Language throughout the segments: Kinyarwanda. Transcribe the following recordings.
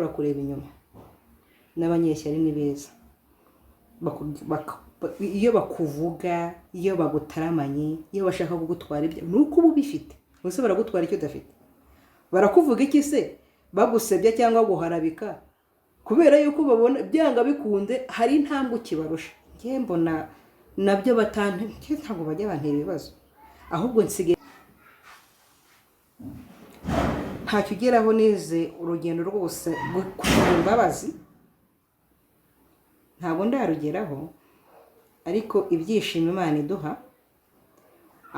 kureba inyuma n'abanyeshyari ni beza iyo bakuvuga iyo bagutaramanye iyo bashaka kugutwara ibyo nuko uba ubifite bose baragutwara icyo udafite barakuvuga iki se bagusebya cyangwa guharabika kubera yuko babona byanga bikunde hari intambwe kibarusha ngiye mbona nabyo ntabwo bajya bantera ibibazo ahubwo nsigaye ntacyo ugeraho neze urugendo rwose kugira imbabazi ntabwo ndarugeraho ariko ibyishimo Imana iduha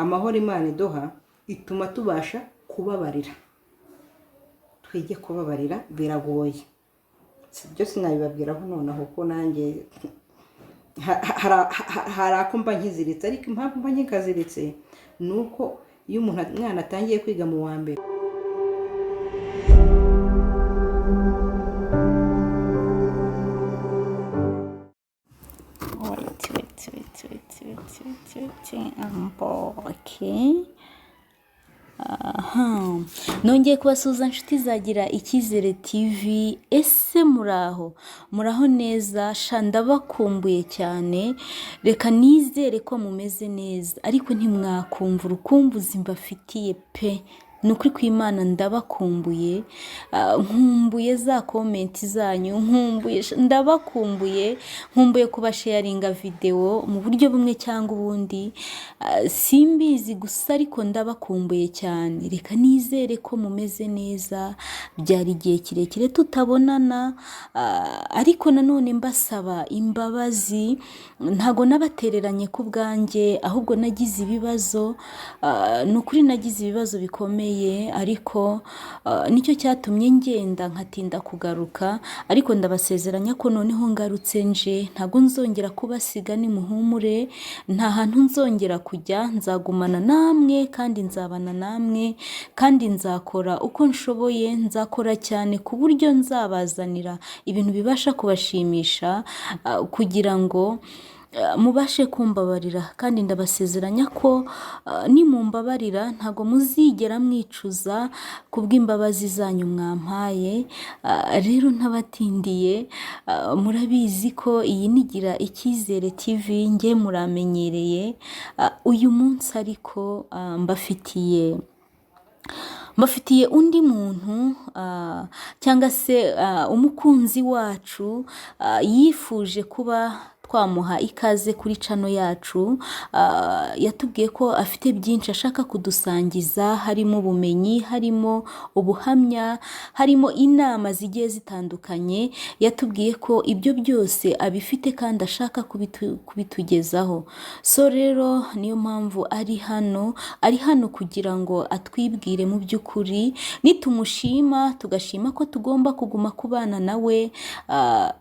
amahoro Imana iduha ituma tubasha kubabarira twige kubabarira biragoye sibyo sinabibabwiraho noneho ko nanjye hari ako mba nkiziritse ariko impamvu mba nkikaziritse ni uko iyo umwana atangiye kwiga mu wa mbere nongeye kubasuhuza inshuti zagira icyizere TV. Ese muraho neza? Ndabakumbuye cyane, reka nizere ko mumeze neza, ariko ntimwakumva urukumbuzi mbafitiye pe. Nukuri kw'Imana ndabakumbuye, nkumbuye za komenti zanyu, nkumbuye kubasharinga video mu buryo bumwe cyangwa ubundi, simbizi gusa ariko ndabakumbuye cyane. Reka nizere ko mumeze neza, byari igihe kirekire tutabonana, ariko nanone mbasaba imbabazi, ntago nabatereranye ku bwanjye, ahubwo nagize ibibazo, nukuri nagize ibibazo bikomeye, ariko nicyo cyatumye ngenda nkatinda kugaruka, ariko ndabasezeranya ko noneho ngarutse nje ntago nzongera kubasiga, nimuhumure, nta hantu nzongera kujya, nzagumana namwe kandi nzabana namwe, kandi nzakora uko nshoboye, nzakora cyane ku buryo nzabazanira ibintu bibasha kubashimisha, kugira ngo mubashe kumbabarira, kandi ndabasezeranya ko nimumbabarira ntago muzigera mwicuza kubw'imbabazi zanyu mwampaye. Rero ntabatindiye, murabizi ko iyi nigira icyizere TV nge muramenyereye. Uyu munsi ariko mbafitiye undi muntu, cyangwa se umukunzi wacu yifuje kuba twamuha ikaze kuri channel yacu. Yatubwiye ko afite byinshi ashaka kudusangiza, harimo ubumenyi, harimo ubuhamya, harimo inama zigiye zitandukanye. Yatubwiye ko ibyo byose abifite kandi ashaka kubitugezaho. So rero niyo mpamvu ari hano kugira ngo atwibwire mu by'ukuri, nitumushima tugashima ko tugomba kuguma kubana nawe,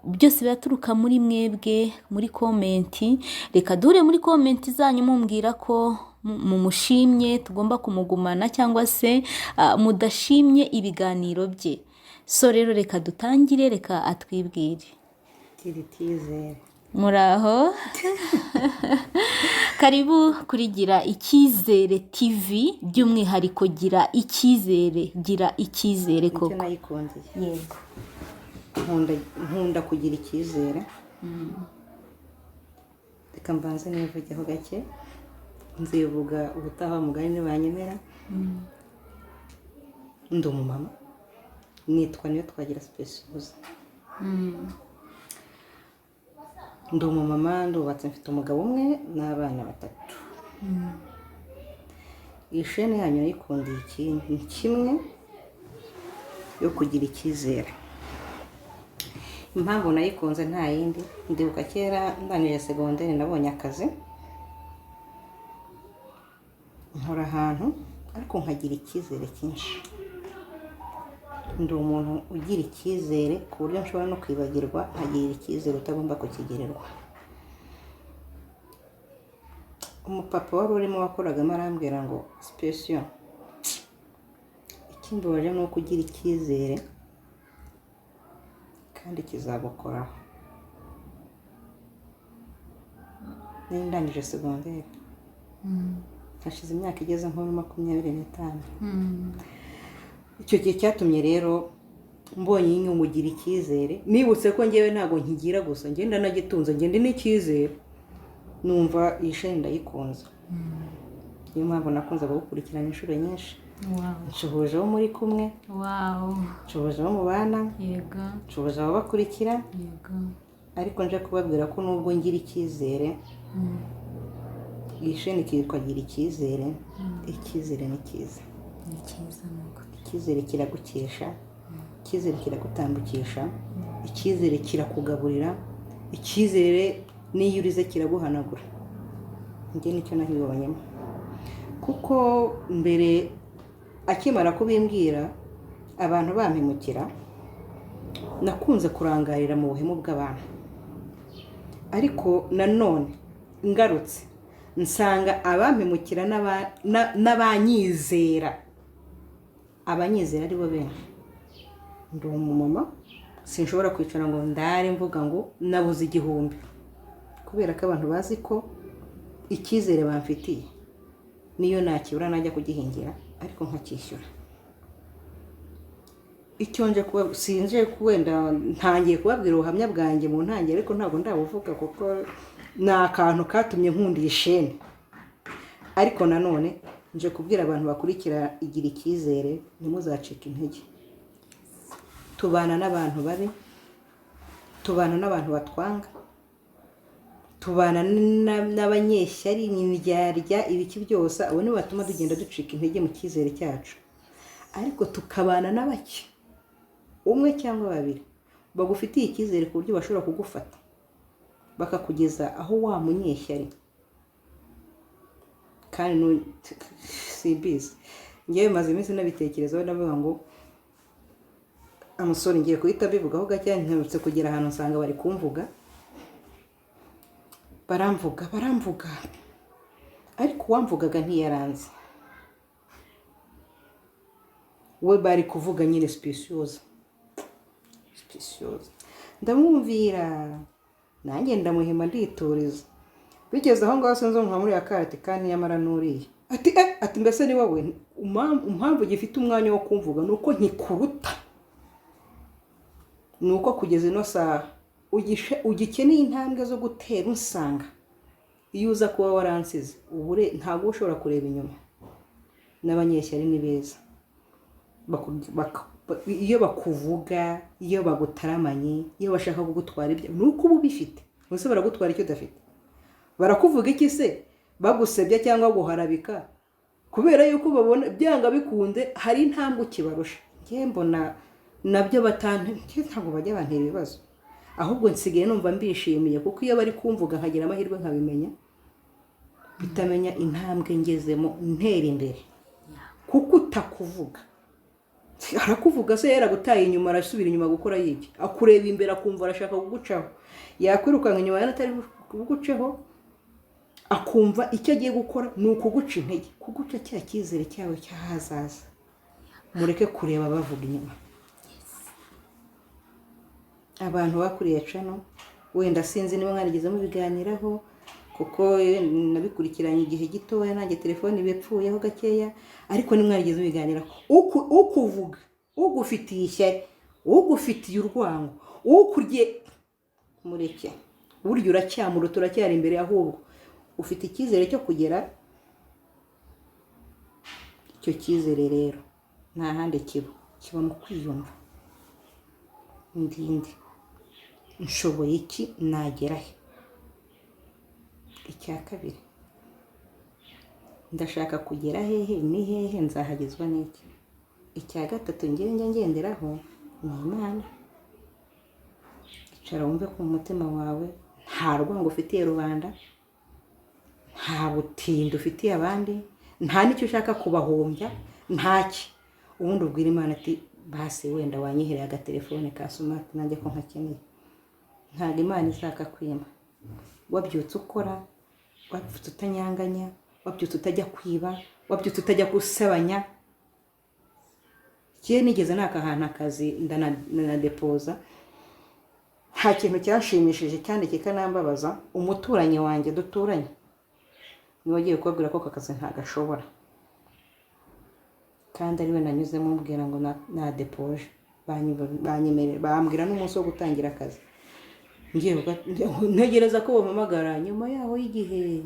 byose biraturuka muri mwebwe, muri komenti. Reka dure muri komenti zanyu mumbwira ko mumushimye tugomba kumugumana, cyangwa se mudashimye ibiganiro bye. So rero reka dutangire, reka atwibwire. Muraho? Karibu kuri Gira Icyizere TV, by'umwihariko gira icyizere koko. Icyo nayikundiye. Yego. Nkunda kugira icyizere. Reka mbanze nivugeho gake, nzivuga ubutaha mugari nibanyemera. Ndi umumama, nitwa Niyo Twagira Speciosa. Ndi umumama, ndubatse, mfite umugabo umwe n'abana 3. Ishene yanyu nayikundiye ikintu kimwe, yo kugira icyizere. Impamvu nayikunze nta yindi, ndibuka kera ndangije segonderi nabonye akazi, nkora ahantu ariko nkagira icyizere cyinshi. Ndi umuntu ugira icyizere ku buryo nshobora no kwibagirwa, nkagira icyizere utagomba kukigirirwa. Umupapa wari urimo wakoragamo arambwira ngo Special, ikindi waje ni uko ugira icyizere kandi kizagukoraho. Ndangije segonderi, hashize imyaka igeze nko 25. Icyo gihe cyatumye rero mbonye inyungugira icyizere nibutse ko ngewe ntabwo nkigira gusa ngenda nagitunze ngende n'icyizere numva iyi sheni ndayikunze niyo mpamvu nakunze gukurikirana inshuro nyinshi nshoboje abo muri kumwe nshoboje abo mubana nshoboje abo bakurikira ariko nje kubabwira ko nubwo ngira icyizere iyi sheni kitwa gira icyizere icyizere ni cyiza icyizere kiragukesha icyizere kiragutambukisha icyizere kirakugaburira icyizere n'iyo urize kiraguhanagura njye nicyo nahibonyemo kuko mbere akimara kubimbwira abantu bampemukira nakunze kurangarira mu buhemu bw'abantu ariko nanone ngarutse nsanga abampemukira n'abanyizera abanyizera ari bo benshi ndi umumama sinshobora kwicara ngo ndare mvuga ngo nabuze igihumbi kubera ko abantu bazi ko icyizere bamfitiye niyo nakibura najya kugihingira ariko nkakishyura icyo nje kuba sinje wenda ntangiye kubabwira ubuhamya bwanjye mu ntangiriro ariko ntabwo ndabuvuga kuko ni akantu katumye nkunda iyi sheni ariko nanone nje kubwira abantu bakurikira igira icyizere ntimuzacike intege tubana n'abantu babi tubana n'abantu batwanga tubana n'abanyeshyari n'indyarya ibiki byose abo nibo batuma tugenda ducika intege mu cyizere cyacu ariko tukabana n'abake umwe cyangwa babiri bagufitiye icyizere ku buryo bashobora kugufata bakakugeza aho wa munyeshyari kandi simbizi ngewe maze iminsi nabitekerezaho ndavuga ngo amusore ngiye kuhita mbivugaho gake nturutse kugera ahantu nsanga bari kumvuga baramvuga ariko uwamvugaga ntiyaranze we bari kuvuga nyine specioza ndamwumvira nanjye ndamuhima nditoreza bigeze aho ngaho sinzo nka muri akati kandi nyamara nuriye ati mbese ni wowe impamvu gifite umwanya wo kumvuga nuko nkikuruta nuko kugeza ino saha ugikeneye intambwe zo gutera usanga iyo uza kuba waransize ubure ntabwo ushobora kureba inyuma n'abanyeshyari ni beza iyo bakuvuga iyo bagutaramanye iyo bashaka kugutwara ibyo nuko uba ubifite bose baragutwara icyo udafite barakuvuga iki se bagusebya cyangwa guharabika kubera yuko babona byanga bikunde hari intambwe ukibarusha ngiye mbona nabyo ntabwo bajya bantera ibibazo ahubwo nsigaye numva mbishimiye kuko iyo bari kumvuga nkagira amahirwe nkabimenya bitamenya intambwe ngezemo ntera imbere kuko utakuvuga arakuvuga se yaragutaye inyuma arasubira inyuma gukora yiki akureba imbere akumva arashaka kugucaho yakwirukanka inyuma yanatari kugucaho akumva icyo agiye gukora ni ukuguca intege kuguca cya cyizere cyawe cy'ahazaza mureke kureba bavuga inyuma abantu bakuriye cano wenda sinzi niba mwarigeze mubiganiraho kuko nabikurikiranye igihe gitoya nanjye telefone bipfuyeho gakeya ariko nimwarigeze mubiganiraho ukuvuga ugufitiye ishyari ugufitiye urwango ukurye mureke burya uracyamura turacyari imbere ahubwo ufite icyizere cyo kugera icyo cyizere rero nta handi kiba mu kwiyumva ndinde nshoboye iki nagera he icya kabiri ndashaka kugera hehe ni hehe nzahagezwa n'iki icya gatatu ngenderaho ni Imana icara wumve ku mutima wawe nta rwango ufitiye rubanda nta butindi ufitiye abandi nta n'icyo ushaka kubahombya ntaki ubundi ubwira Imana ati basi wenda wanyihereye agatelefone ka smart nanjye ko nkakeneye ntabwo Imana izaka kwima wabyutse ukora wabyutse utanyanganya wabyutse utajya kwiba wabyutse utajya gusebanya kiye nigeze nakahana akazi ndanadepoza nta kintu cyashimishije cyane kikanambabaza umuturanyi wanjye duturanye niwe agiye kubabwira ko akazi ntagashobora kandi ariwe nanyuzemo mubwira ngo nadepoje bambwira n'umunsi wo gutangira akazi, ntegereza ko bampamagara nyuma yaho y'igihe,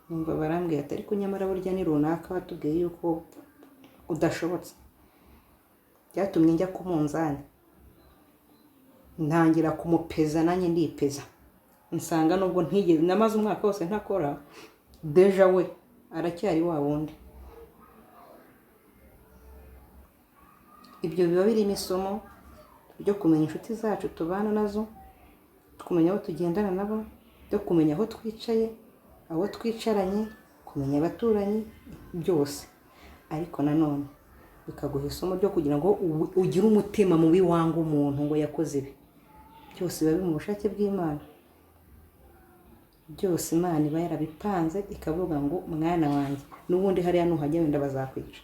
numva barambwira ati ariko nyamara burya ni runaka watubwiye yuko udashobotse. Byatumye njya ku munzani, ntangira kumupeza, nanjye ndipeza, nsanga nubwo ntigeze namaze umwaka wose ntakora, deja we aracyari wa wundi. Ibyo biba birimo isomo ryo kumenya inshuti zacu tubana nazo, kumenya aho tugendana nabo, byo kumenya aho twicaye, aho twicaranye, kumenya abaturanyi byose. Ariko nanone bikaguha isomo ryo kugira ngo ugire umutima mubi wanga umuntu ngo yakoze ibi. Byose biba biri mu bushake bw'Imana. Byose Imana iba yarabipanze ikavuga ngo mwana wanjye, n'ubundi hariya nuhajya wenda bazakwica,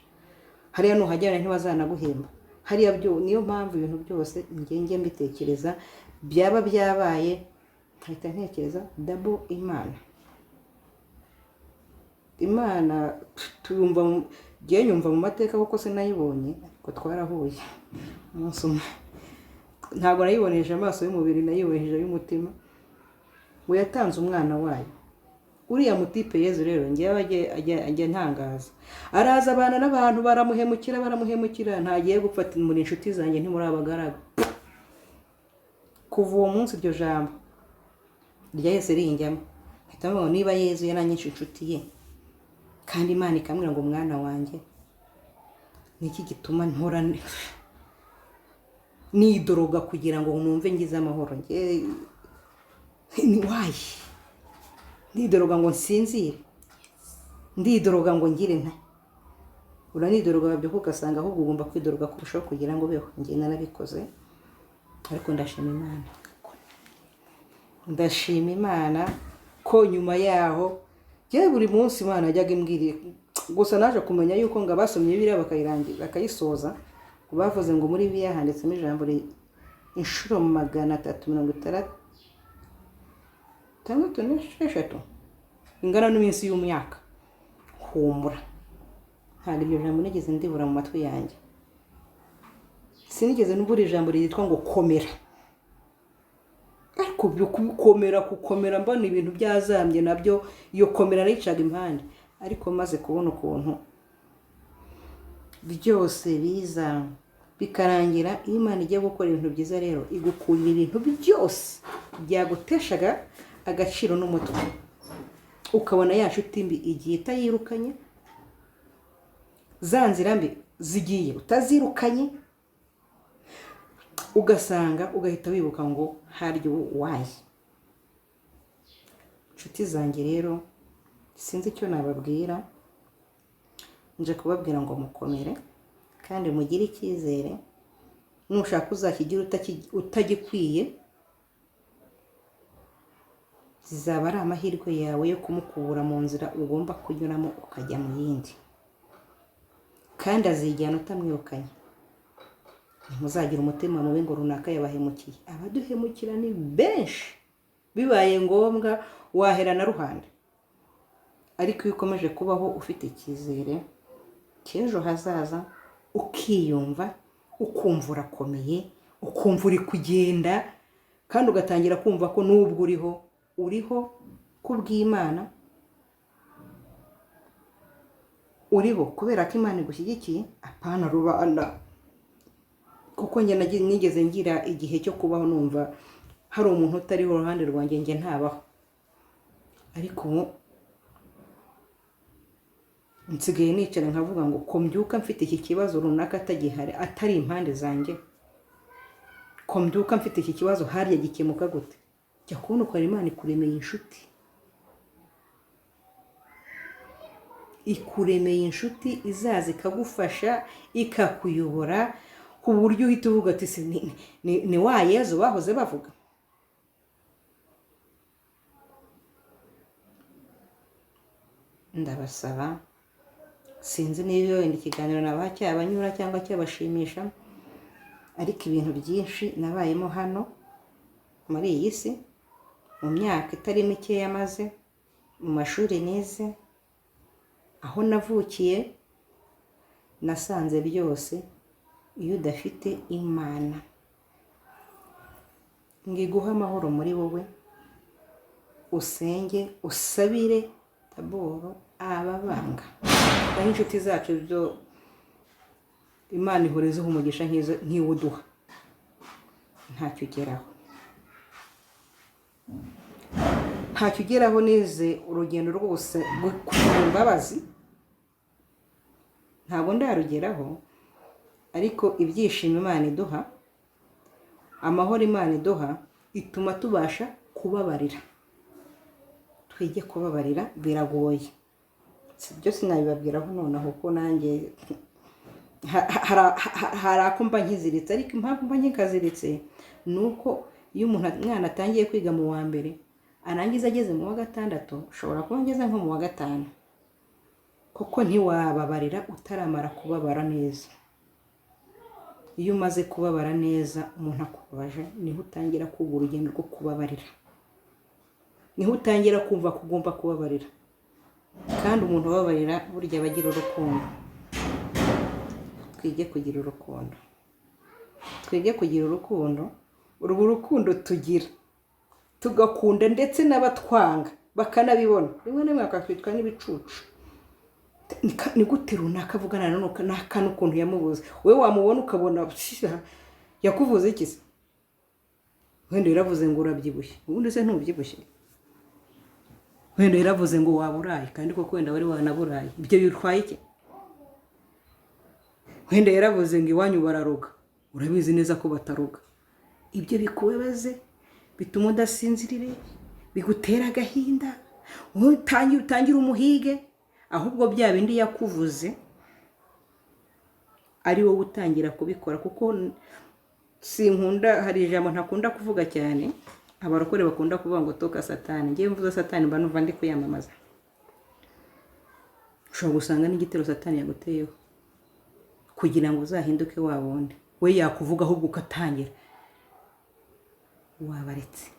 hariya nuhajya wenda ntibazanaguhemba, hariya niyo mpamvu ibintu byose njye mbitekereza byaba byabaye nkahita ntekereza double Imana tuyumva, nyumva mu mateka kuko sinayibonye, ariko twarahuye umunsi umwe. Ntabwo nayibonesheje amaso y'umubiri, nayibonesheje y'umutima. We yatanze umwana wayo. Uriya mutipe Yezu rero njyewe ajya ntangaza, araza abana n'abantu baramuhemukira, ntagiye gufata muri inshuti zanjye ntimuri abagaragu. Kuva uwo munsi iryo jambo ryahise rinjyamo, mpita mbona niba Yezu yaranyishe inshuti ye, kandi Imana ikamubwira ngo mwana wanjye, niki gituma mpora nidoroga kugira ngo numve ngize amahoro? Ni wayi ndidoroga ngo nsinzire, ndidoroga ngo ngire nta uranidoroga babyo kuko ugasanga ahubwo ugomba kwidoroga kurushaho kugira ngo beho. Njye narabikoze, ariko ndashima Imana ko nyuma yaho njye buri munsi Imana yajyaga imbwiriye. Gusa naje kumenya yuko ngo abasomye Bibiliya bakayisoza, bavuze ngo muri Bibiliya handitsemo ijambo inshuro 366 ingana n'iminsi y'umwaka. Humura, ntabwo iryo jambo nigeze ndibura mu matwi yanjye. Sinigeze nubura ijambo ryitwa ngo komera, ariko byo gukomera mbona ibintu byazambye nabyo, iyo komera nayicaga impande. Ariko maze kubona ukuntu byose biza bikarangira, Imana igiye gukora ibintu byiza, rero igukurira ibintu byose byaguteshaga agaciro n'umutwe, ukabona ya nshuti mbi igiye itayirukanye, za nzira mbi zigiye utazirukanye, ugasanga ugahita wibuka ngo haryo wayi. Inshuti zanjye rero sinzi icyo nababwira, nje kubabwira ngo mukomere kandi mugire icyizere. Nushaka uzakigira utagikwiye, zizaba ari amahirwe yawe yo kumukura mu nzira ugomba kunyuramo ukajya mu yindi, kandi azijyana utamwirukanye. Ntimuzagira umutima mubi ngo runaka yabahemukiye. Abaduhemukira ni benshi, bibaye ngombwa wahera na ruhande. Ariko iyo ukomeje kubaho ufite icyizere cy'ejo hazaza, ukiyumva, ukumva urakomeye, ukumva uri kugenda, kandi ugatangira kumva ko nubwo uriho kubw'Imana, uriho kubera ko Imana igushyigikiye, apana rubanda. Kuko njye nigeze ngira igihe cyo kubaho numva hari umuntu utariho uruhande rwanjye, njye ntabaho. Ariko ubu nsigaye nicara nkavuga ngo ko mbyuka mfite iki kibazo runaka atagihari, atari impande zanjye, ko mbyuka mfite iki kibazo harya gikemuka gute? Jya kubona uko Imana ikuremeye inshuti, ikuremeye inshuti izaza ikagufasha, ikakuyobora ku buryo uhita uvuga ati ni wa Yezu bahoze bavuga. Ndabasaba, sinzi niba wenda ikiganiro nabaha cyabanyura cyangwa cyabashimisha, ariko ibintu byinshi nabayemo hano muri iyi si mu myaka itari mike yamaze, mu mashuri nize, aho navukiye, nasanze byose iyo udafite imana ngo iguhe amahoro muri wowe, usenge usabire taboro ababanga. Naho inshuti zacu byo Imana ihorezeho umugisha nk'iwo uduha, ntacyo ugeraho. Ntacyo ugeraho neze urugendo rwose rwo kugira imbabazi, ntabwo ndarugeraho, ariko ibyishimo Imana iduha, amahoro Imana iduha, ituma tubasha kubabarira. Twige kubabarira biragoye, sibyo sinabibabwiraho nonaho ko nanjye hari ako mba nkiziritse, ariko impamvu mba nkikaziritse ni uko iyo umwana atangiye kwiga mu wa mbere arangiza ageze mu wa gatandatu, ushobora kuba ngeze nko mu wa gatanu, kuko ntiwababarira utaramara kubabara neza. Iyo umaze kubabara neza umuntu akubabaje, niho utangira kuba urugendo rwo kubabarira, niho utangira kumva ko ugomba kubabarira. Kandi umuntu ubabarira burya aba agira urukundo. Twige kugira urukundo, twige kugira urukundo. Urwo rukundo tugira tugakunda ndetse n'abatwanga bakanabibona, rimwe na rimwe bakatwitwa n'ibicucu. Ni gute runaka avugana n'aka n'ukuntu yamubuze, wowe wamubona ukabona yakuvuze iki se? Wenda yaravuze ngo urabyibushye, ubundi se ntubyibushye? Wenda yaravuze ngo waburaye, kandi koko wenda wari wanaburaye, ibyo bitwaye iki? Wenda yaravuze ngo iwanyu bararuga, urabizi neza ko bataruga. Ibyo bikubabaze, bituma udasinzirire, bigutera agahinda, utangira umuhige, ahubwo bya bindi yakuvuze ari wowe utangira kubikora. Kuko sinkunda, hari ijambo ntakunda kuvuga cyane, abarokore bakunda kuvuga ngo toka satani. Ngiye mvuze satani mba numva ndi kuyamamaza. Ushobora gusanga n'igitero satani yaguteyeho kugira ngo uzahinduke wa wundi we yakuvuga, ahubwo ukatangira wabaretse,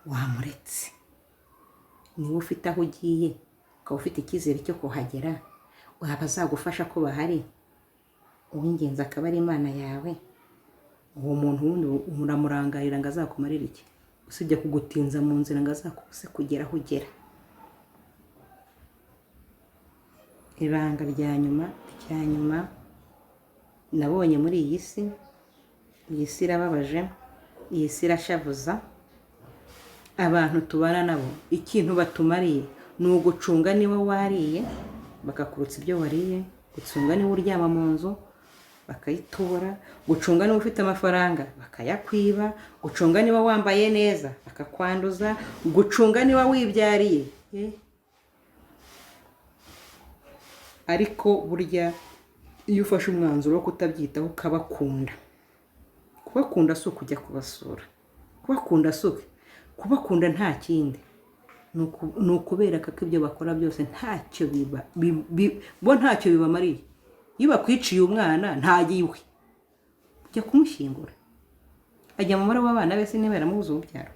wamuretse. Niwe ufite aho ugiye, ukaba ufite icyizere cyo kuhagera, waba azagufasha ko bahari, uw'ingenzi akaba ari Imana yawe. Uwo muntu wundi uramurangarira ngo azakumarire iki? Usibye kugutinza mu nzira ngo azakubuse kugera aho ugera. Ibanga rya nyuma nabonye muri iyi si, iyi si irababaje, iyi si irashavuza. Abantu tubana nabo ikintu batumariye ni ugucunga niba wariye bakakurutsa ibyo wariye, gucunga niba uryama mu nzu bakayitobora, gucunga niba ufite amafaranga bakayakwiba, gucunga niba wambaye neza bakakwanduza, gucunga niba wibyariye. Ariko burya iyo ufashe umwanzuro wo kutabyitaho ukabakunda, kubakunda si ukujya kubasura, kubakunda si kubakunda nta kindi, ni ukubera ko ibyo bakora byose ntacyo bo ntacyo bibamariye. Iyo bakwiciye umwana ntagiwe, ujya kumushyingura, ajya mu mubare w'abana be niba yaramubuze urubyaro.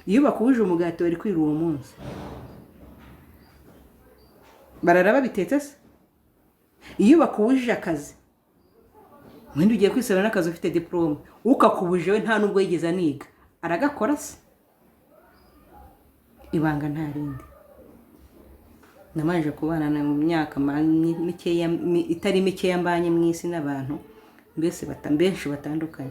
Iyo bakubuje umugati bari kwira uwo munsi, barara babitetse se? Iyo bakubujije akazi, mwenda ugiye kwisabira n'akazi ufite diplome, ukakubuje we nta nubwo yigeze aniga, aragakora se? Ibanga nta rindi. Namanje kubana na mu myaka mikeya, itari mikeya mbanye mu isi n'abantu mbese benshi batandukanye.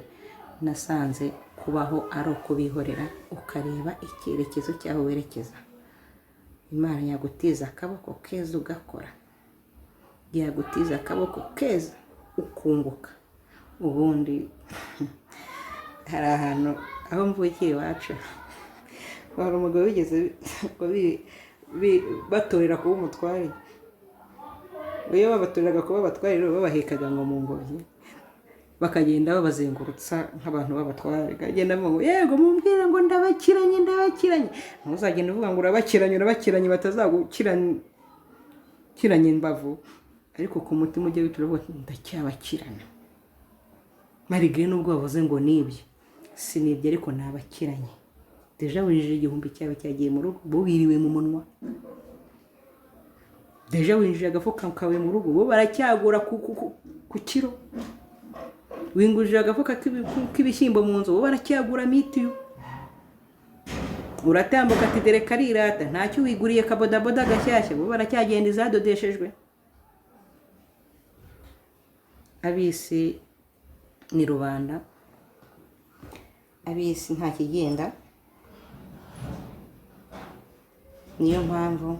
Nasanze kubaho ari ukubihorera, ukareba icyerekezo cyaho werekeza. Imana yagutiza akaboko keza ugakora, yagutiza akaboko keza ukunguka. Ubundi hari ahantu aho mvukiye iwacu, hari umugabo wigeze batorera kuba umutware. Iyo babatoreraga kuba abatware rero babahekaga ngo mu ngobyi, bakagenda babazengurutsa nk'abantu b'abatware. Kagenda ngo yego mumbwire ngo ndabakiranye. Ntuzagenda uvuga ngo urabakiranye batazagukiranye imbavu, ariko ku mutima ujye witura ngo ndacyabakirana. Marigre nubwo bavuze ngo nibyo, sinibyo ariko nabakiranye. Deja winjije igihumbi cyawe cyagiye mu rugo, bo biriwe mu munwa. Deja winjije agafuka kawe mu rugo, bo baracyagura ku kiro, wingurije agafuka k'ibishyimbo mu nzu, bo baracyagura mitiyu, uratambuka ati dore karirata, ntacyo wiguriye kabodaboda gashyashya, bo baracyagenda izadodeshejwe. Ab'isi ni rubanda, ab'isi nta kigenda. Niyo mpamvu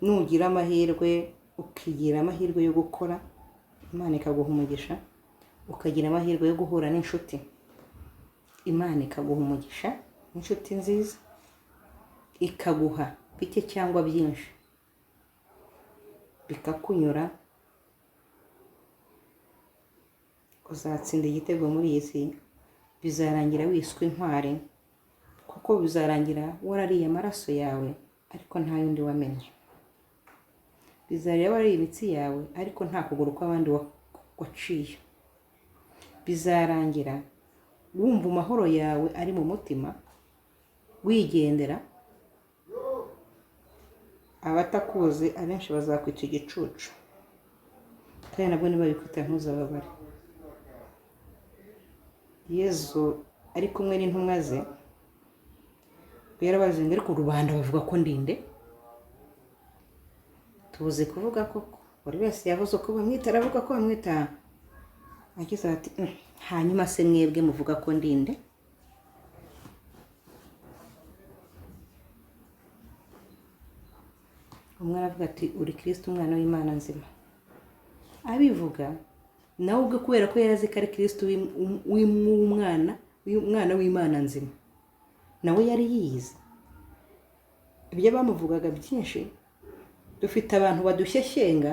nugira amahirwe ukigira amahirwe yo gukora, Imana ikaguha umugisha, ukagira amahirwe yo guhura n'inshuti, Imana ikaguha umugisha n'inshuti nziza, ikaguha bike cyangwa byinshi, bikakunyura, uzatsinda igitego muri iyi si. Bizarangira wiswe intwari, kuko bizarangira warariye amaraso yawe ariko nta yundi wamenye. Bizarangira warariye imitsi yawe ariko nta kuguru kw'abandi waciye. Bizarangira wumva amahoro yawe ari mu mutima, wigendera, abatakuzi abenshi bazakwita igicucu, kandi nabwo nibabikwita ntuzababare. Yezu ari kumwe n'intumwa ze yarabaze ngo ariko rubanda bavuga ko ndinde. Tubuze kuvuga koko, buri wese yavuze uko bamwita, aravuga ko bamwita. Agize ati hanyuma se mwebwe muvuga ko ndinde? Umwe aravuga ati uri Kristo umwana w'Imana nzima. Abivuga nawe ubwo kubera ko yarazi ko ari Kristo umwana w'Imana nzima, nawe yari yiyizi. Ibyo bamuvugaga byinshi, dufite abantu badushyeshyenga,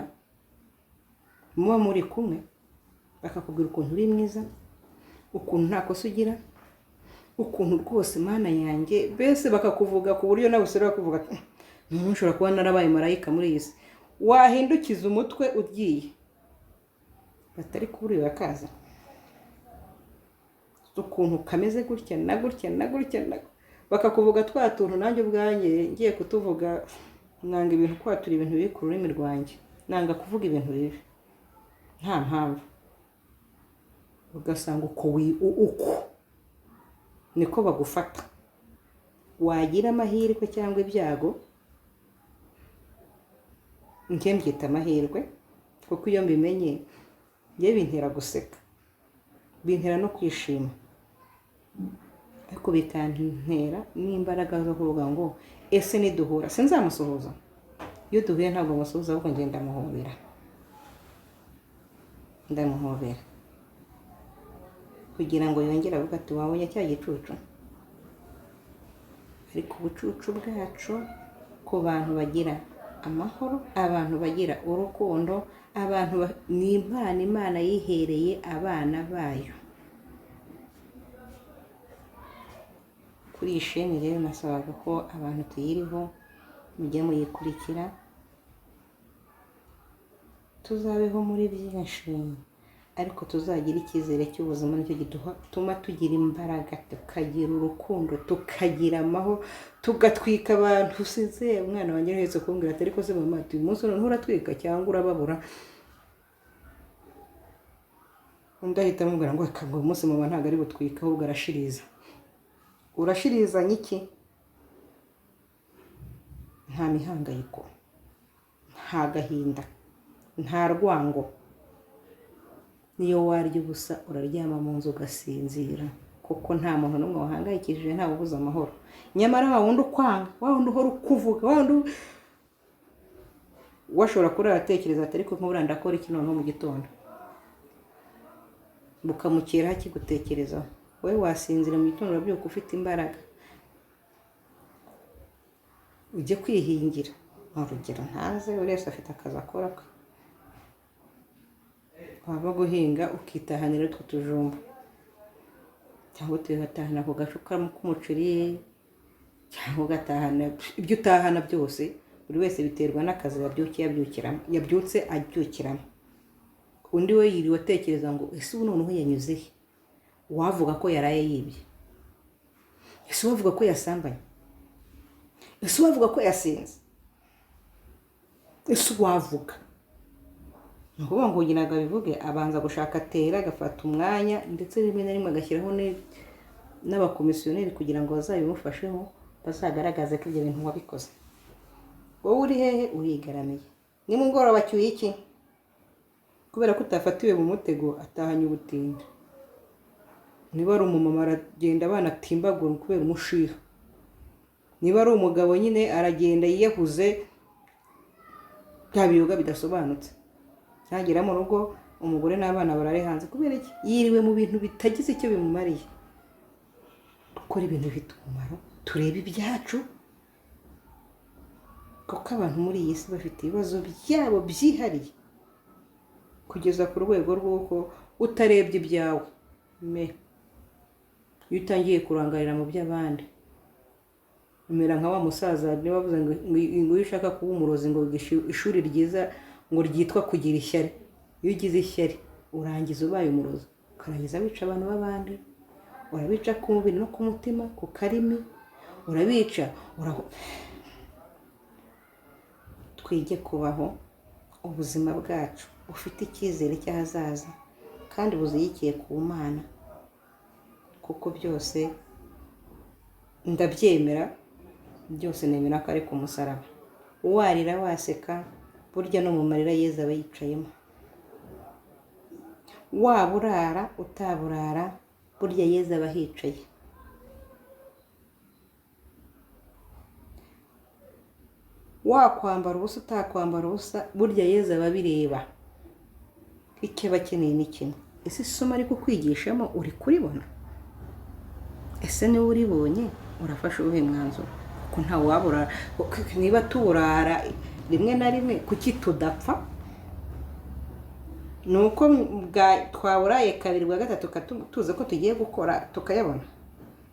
muba muri kumwe, bakakubwira ukuntu uri mwiza, ukuntu nta kosa ugira, ukuntu rwose Mana yanjye, bese bakakuvuga ku buryo nawe usura kuvuga umuntu ushobora kuba narabaye marayika muri iyi si. Wahindukiza umutwe ugiye, batari kuburi bakaza ukuntu kameze gutya na gutya na gutya, bakakuvuga twa tuntu nanjye ubwanjye ngiye kutuvuga, nanga ibintu kwatura ibintu biri ku rurimi rwanjye, nanga kuvuga ibintu bibi nta mpamvu. Ugasanga uko niko bagufata. Wagira amahirwe cyangwa ibyago, njye mbyita amahirwe, kuko iyo mbimenye njye bintera guseka, bintera no kwishima, ariko bikantera n'imbaraga zo kuvuga ngo ese niduhura sinzamusuhuza. Iyo duhuye ntabwo musuhuza, ahubwo njye ndamuhobera kugira ngo yongere avuga ati wabonye cya gicucu. Ariko ubucucu bwacu ku bantu bagira amahoro, abantu bagira urukundo, abantu ni impano Imana yihereye abana bayo. Kuri iyi sheni rero nasabaga ko abantu tuyiriho mujye muyikurikira, tuzabeho muri byinshi, ariko tuzagira icyizere cy'ubuzima, nicyo gituma tugira imbaraga, tukagira urukundo, tukagira amahoro, tugatwika abantu. Usize umwana wanjye ahetse kumbwira ati ariko se mama, uyu munsi none uratwika cyangwa urababura? Undi ahita amubwira ngo reka ngo uyu munsi mama ntabwo ari butwika, ahubwo arashiriza. Urashirizanya iki? Nta mihangayiko, nta gahinda, nta rwango. Niyo warya ubusa uraryama mu nzu ugasinzira, kuko nta muntu n'umwe wahangayikishije, ntawe ubuze amahoro. Nyamara wa wundi ukwanga, wa wundi uhora ukuvuga, wa wundi washobora kurara atekereza ati ariko nk'ubura ndakora iki noneho mu gitondo, bukamukera hakigutekerezaho. We wasinzira mu gitondo urabyuka ufite imbaraga, ujye kwihingira. Urugero ntaze, buri wese afite akazi akora, waba guhinga ukitahanira utwo tujumba, cyangwa tugatahana ku gacupa k'umuceri, cyangwa ugatahana ibyo utahana byose. Buri wese biterwa n'akazi yabyutse abyukiramo. Undi we yiriwe atekereza ngo ese ubu noneho yanyuze he? Wavuga ko yaraye yibye? Ese wavuga ko yasambanye? Ese wavuga ko yasinze? Ese wavuga ni ukuvuga ngo kugira ngo abivuge abanza gushaka atera agafata umwanya ndetse rimwe na rimwe agashyiraho n'abakomisiyoneri kugira ngo bazabimufasheho bazagaragaze ko ibyo bintu wabikoze. Wowe uri hehe? Urigaramiye. Nimugoroba cyuye iki? Kubera ko utafatiwe mu mutego atahanye ubutinde. Niba ari umumama aragenda abana atimbagura kubera umushiha. Niba ari umugabo nyine aragenda yiyahuze bya biyoga bidasobanutse. Yagera mu rugo umugore n'abana barare hanze kubera iki? Yiriwe mu bintu bitagize icyo bimumariye. Dukora ibintu bifite umumaro, turebe ibyacu, kuko abantu muri iyi si bafite ibibazo byabo byihariye kugeza ku rwego rw'uko utarebye ibyawe iyo utangiye kurangarira mu by'abandi umera nka wa musaza niba bavuze ngo iyo ushaka kuba umurozi ngo ishuri ryiza ngo ryitwa kugira ishyari. Iyo ugize ishyari urangiza ubaye umurozi, ukarangiza wica abantu b'abandi, urabica ku mubiri no ku mutima, ku karimi urabica. Twige kubaho ubuzima bwacu bufite icyizere cy'ahazaza kandi buziyikiye ku Mana, kuko byose ndabyemera, byose nemera ko ari ku musaraba. Warira waseka burya no mu marira Yezu aba yicayemo. Waba urara utaburara burya Yezu aba hicaye. Wakwambara ubusa utakwambara ubusa burya Yezu aba abireba. Icyo aba akeneye ni kimwe: ese isomo ari kukwigishamo uri kuribona? Ese niba uribonye urafashe uwuhe mwanzuro? Kuko nta wabura. Niba tuburara rimwe na rimwe kuki tudapfa? Ni uko twaburaye kabiri bwa gatatu tuzi ko tugiye gukora tukayabona.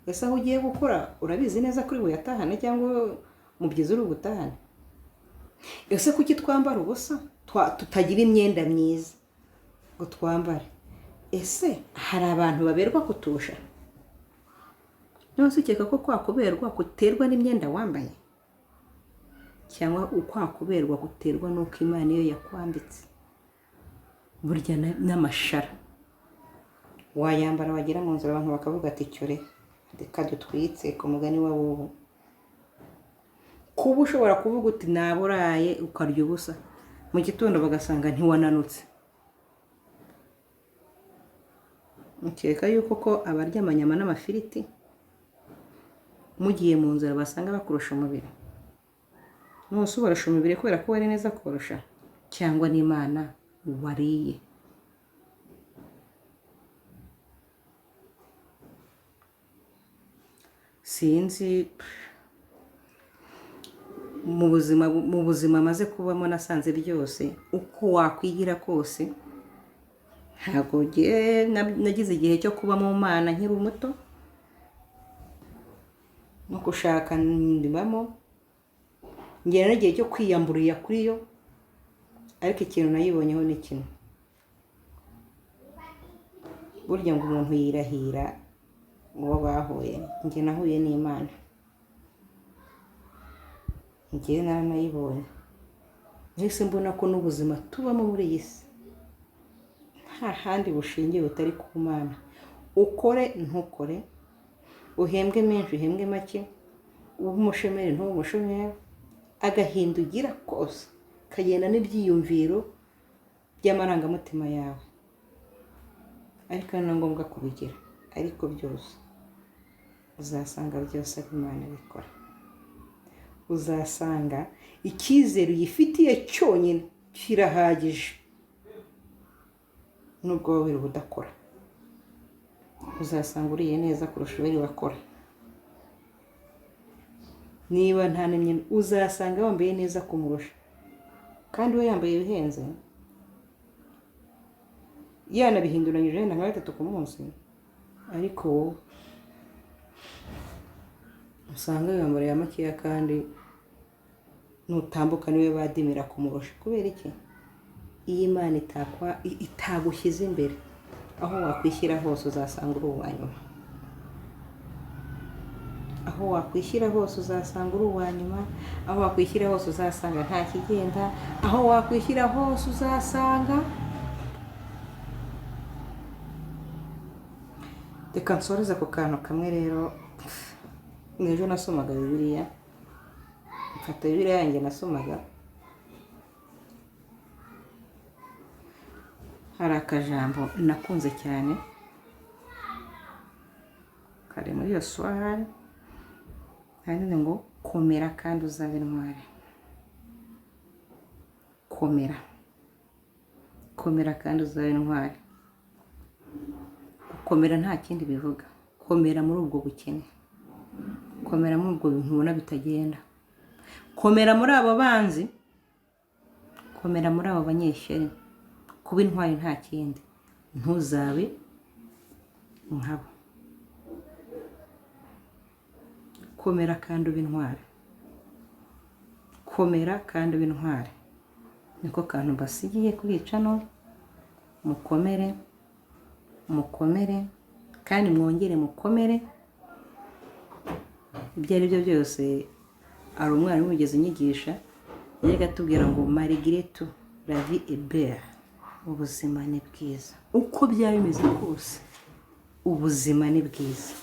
Ese aho ugiye gukora urabizi neza kuri buyatahane cyangwa mubyizi uri butahane? Ese kuki twambara ubusa tutagira imyenda myiza ngo twambare? Ese hari abantu baberwa kutusha? Nose ukeka ko kwakuberwa guterwa n'imyenda wambaye, cyangwa ukwakuberwa guterwa n'uko Imana iyo yakwambitse? Burya n'amashara wayambara wagira mu nzira abantu bakavuga ati cyore reka dutwitse ku mugani wa wowe. Kuba ushobora kuvuga uti naburaye ukarya ubusa, mu gitondo bagasanga ntiwananutse. Ukeka yuko ko abarya amanyama n'amafiriti mugiye mu nzira basanga bakurusha umubiri? Nose ubarusha umubiri kubera ko wari neza kurusha, cyangwa n'Imana wariye? Sinzi. Mu buzima maze kubamo nasanze byose uko wakwigira kose. Ntabwo nagize igihe cyo kuba mu Mana nkiri umuto no gushaka ndibamo, ngera n'igihe cyo kwiyamburira kuri yo, ariko ikintu nayibonyeho ni kimwe: burya ngo umuntu yirahira uwo bahuye. Njye nahuye n'Imana, njye naranayibonye. Nahise mbona ko n'ubuzima tubamo muri iyi si nta handi bushingiye butari ku Mana. Ukore ntukore, uhembwe menshi uhembwe make, ube umushomeri ntube umushomeri, agahinda ugira kose kagenda n'ibyiyumviro by'amarangamutima yawe, ariko ni na ngombwa kubigira. Ariko byose uzasanga byose ari Imana bikora. Uzasanga icyizere uyifitiye cyonyine kirahagije nubwo wowe uri budakora. Uzasanga uriye neza kurusha uwari wakora. Niba nta n'imyenda uzasanga wambaye neza kumurusha, kandi we yambaye ibihenze yanabihinduranyije wenda nka 3 ku munsi, ariko wowe usanga yambariye amakeya kandi nutambuka niwe badimira kumurusha. Kubera iki? Iyi Imana itagushyize imbere, aho wakwishyira hose uzasanga uri uwanyuma. Aho aho wakwishyira hose uzasanga uri uwa nyuma, aho wakwishyira hose uzasanga nta kigenda, aho wakwishyira hose uzasanga. Reka nsoreze ku kantu kamwe rero. Ejo nasomaga Bibiliya, mfata Bibiliya yanjye nasomaga, hari akajambo nakunze cyane kari muri iyo swahili, handitse ngo komera kandi uzabe intwari. Komera, komera kandi uzabe intwari. Gukomera nta kindi bivuga. Komera muri ubwo bukene, komera muri ubwo bintu ubona bitagenda, komera muri abo banzi, komera muri abo banyeshyari. Kuba intwari nta kindi, ntuzabe nkabo. Komera kandi ube intwari, komera kandi ube intwari. Niko kantu mbasigiye kubica no mukomere, mukomere kandi mwongere mukomere. Ibyo ari byo byose, ari umwarimu wigeze inyigisha yajyaga atubwira ngo malgré tout la vie est belle, ubuzima ni bwiza. Uko byaba bimeze kose ubuzima ni bwiza.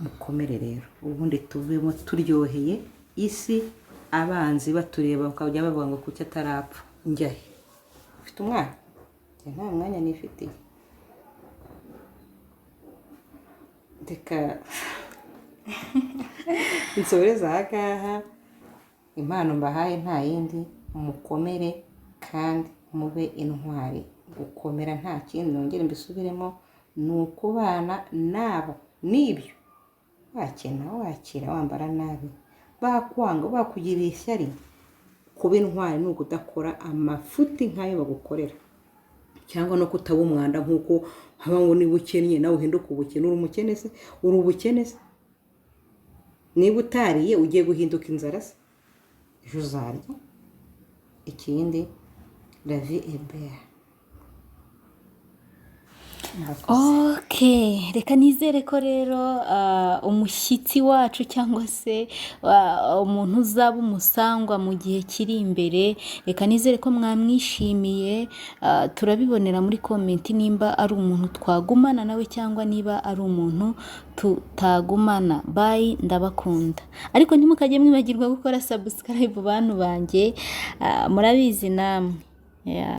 Mukomere rero, ubundi tuvemo turyoheye isi, abanzi batureba bakajya bavuga ngo kuki atarapfa. Njyahe ufite umwana? Nta mwanya nifitiye. Reka nsoreza aha ngaha. Impano mbahaye nta yindi, mukomere kandi mube intwari. Gukomera nta kindi, nongere mbisubiremo, ni ukubana nabo n'ibyo. Wakena, wakira, wambara nabi, bakwanga, bakugirira ishyari. Kuba intwari ni ukudakora amafuti nk'ayo bagukorera, cyangwa no kutaba umwanda nk'uko haba ngo niba ukennye nawe uhinduka ubukene. Uri umukene se? Uri ubukene se? Niba utariye ugiye guhinduka inzara se? Ejo uzarya. Ikindi, la vie est belle. Okay, reka nizere ko rero umushyitsi wacu cyangwa se umuntu uzaba umusangwa mu gihe kiri imbere, reka nizere ko mwamwishimiye. Turabibonera muri komenti nimba ari umuntu twagumana nawe cyangwa niba ari umuntu tutagumana. Bye, ndabakunda. Ariko ntimukajye mwibagirwa gukora subscribe bantu banjye, murabizi namwe.